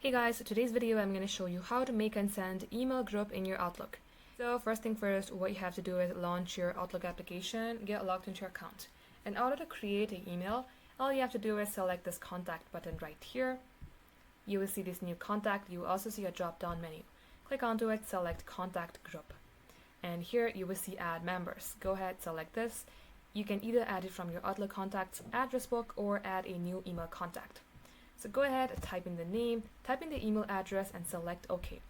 Hey guys, so today's video I'm going to show you how to make and send email group in your Outlook. So first thing first, what you have to do is launch your Outlook application, get logged into your account. In order to create an email, all you have to do is select this contact button right here. You will see this new contact. You will also see a drop down menu. Click onto it, select contact group. And here you will see add members. Go ahead, select this. You can either add it from your Outlook contacts address book or add a new email contact. So go ahead, type in the name, type in the email address and select OK.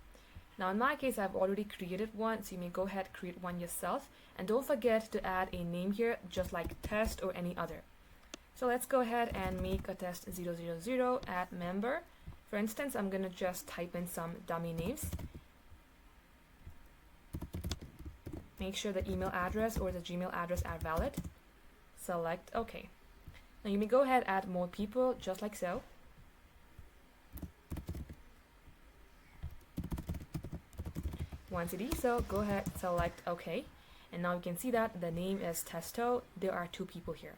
Now in my case, I've already created one, so you may go ahead, create one yourself. And don't forget to add a name here, just like test or any other. So let's go ahead and make a test 000, add member. For instance, I'm going to just type in some dummy names. Make sure the email address or the Gmail address are valid. Select OK. Now you may go ahead, add more people, just like so. Once it is so, go ahead, select OK. And now you can see that the name is Testo. There are two people here.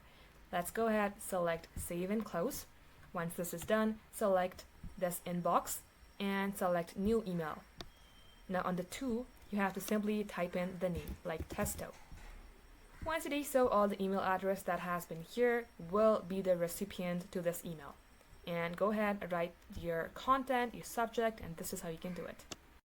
Let's go ahead, select save and close. Once this is done, select this inbox and select new email. Now on the two, you have to simply type in the name, like Testo. Once it is so, all the email address that has been here will be the recipient to this email. And go ahead, write your content, your subject, and this is how you can do it.